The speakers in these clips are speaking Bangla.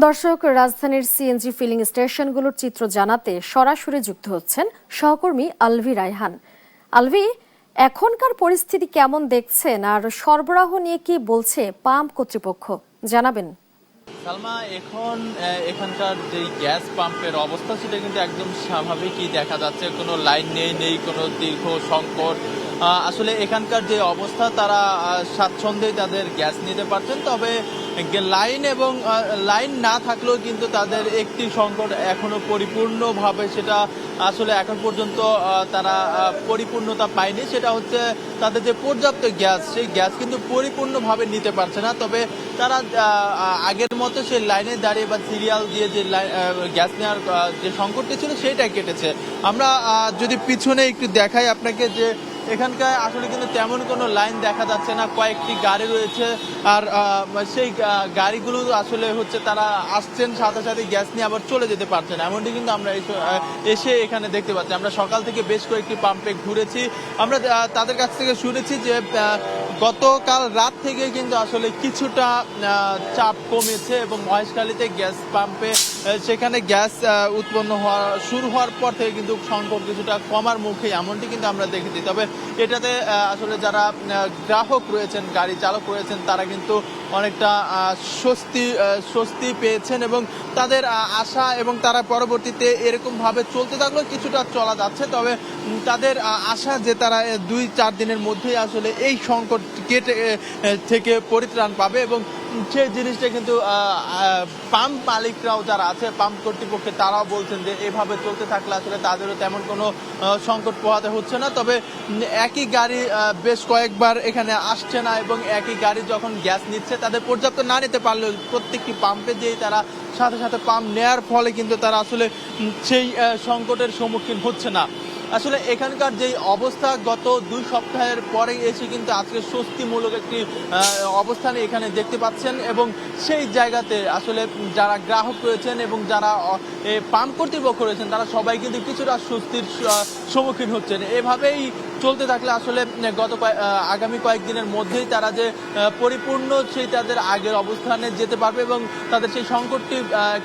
দর্শক, রাজধানীর সিএনজি ফিলিং স্টেশনগুলোর চিত্র জানাতে সরাসরি যুক্ত হচ্ছেন সহকর্মী আলভি রায়হান। আলভি, এখনকার পরিস্থিতি কেমন দেখছেন আর সরবরাহ নিয়ে কি বলছে পাম্প কর্তৃপক্ষ, জানাবেন। সালমা, এখানকার যে গ্যাস পাম্পের অবস্থা সেটা কিন্তু একদম স্বাভাবিকই দেখা যাচ্ছে। কোনো লাইন নেই কোনো দীর্ঘ সংকট। আসলে এখানকার যে অবস্থা, তারা স্বাচ্ছন্দ্যেই তাদের গ্যাস নিতে পারছেন। তবে লাইন না থাকলেও কিন্তু তাদের একটি সংকট এখনো পরিপূর্ণভাবে সেটা আসলে এখন পর্যন্ত তারা পরিপূর্ণতা পায়নি। সেটা হচ্ছে তাদের যে পর্যাপ্ত গ্যাস, সেই গ্যাস কিন্তু পরিপূর্ণভাবে নিতে পারছে না। তবে তারা আগের মতো সেই লাইনে দাঁড়িয়ে বা সিরিয়াল দিয়ে যে গ্যাস নেওয়ার যে সংকটটি ছিল সেটাই কেটেছে। আমরা যদি পিছনে একটু দেখাই আপনাকে, যে এখানকার আসলে কিন্তু তেমন কোনো লাইন দেখা যাচ্ছে না। কয়েকটি গাড়ি রয়েছে, আর সেই গাড়িগুলো আসলে হচ্ছে তারা আসছেন, সাথে সাথে গ্যাস নিয়ে আবার চলে যেতে পারছেন। এমনটি কিন্তু আমরা এসে এখানে দেখতে পাচ্ছি। আমরা সকাল থেকে বেশ কয়েকটি পাম্পে ঘুরেছি। আমরা তাদের কাছ থেকে শুনেছি যে গতকাল রাত থেকে কিন্তু আসলে কিছুটা চাপ কমেছে এবং মহেশখালীতে গ্যাস পাম্পে সেখানে গ্যাস উৎপন্ন শুরু হওয়ার পর থেকে কিন্তু সংকট কিছুটা কমার মুখে, এমনটি কিন্তু আমরা দেখেছি। তবে এটাতে আসলে যারা গ্রাহক রয়েছেন, গাড়ি চালক রয়েছেন, তারা কিন্তু অনেকটা স্বস্তি পেয়েছেন এবং তাদের আশা এবং তারা পরবর্তীতে এরকমভাবে চলতে থাকলেও কিছুটা চলা যাচ্ছে। তবে তাদের আশা যে তারা 2-4 দিনের মধ্যেই আসলে এই সংকট থেকে পরিত্রাণ পাবে এবং সেই জিনিসটা কিন্তু পাম্প মালিকরাও যারা আছে, পাম্প কর্তৃপক্ষে, তারাও বলছেন যে এভাবে চলতে থাকলে আসলে তাদেরও তেমন কোনো সংকট পোহাতে হচ্ছে না। তবে একই গাড়ি বেশ কয়েকবার এখানে আসছে না এবং একই গাড়ি যখন গ্যাস নিচ্ছে, তাদের পর্যাপ্ত না নিতে পারলেও প্রত্যেকটি পাম্পে যেই তারা সাথে সাথে পাম্প নেয়ার ফলে কিন্তু তারা আসলে সেই সংকটের সম্মুখীন হচ্ছে না। আসলে এখানকার যে অবস্থা, গত 2 সপ্তাহের পরে এসে কিন্তু আজকে স্বস্তিমূলক একটি অবস্থানে এখানে দেখতে পাচ্ছেন এবং সেই জায়গাতে আসলে যারা গ্রাহক রয়েছেন এবং যারা পাম্প কর্তৃপক্ষ রয়েছেন, তারা সবাই কিন্তু কিছুটা স্বস্তির সম্মুখীন হচ্ছেন। এভাবেই চলতে থাকলে আসলে আগামী কয়েকদিনের মধ্যেই তারা যে পরিপূর্ণ সেই তাদের আগের অবস্থানে যেতে পারবে এবং তাদের সেই সংকটটি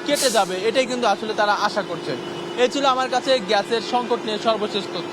কেটে যাবে, এটাই কিন্তু আসলে তারা আশা করছে। এই ছিল আমার কাছে গ্যাসের সংকট নিয়ে সর্বশেষ তথ্য।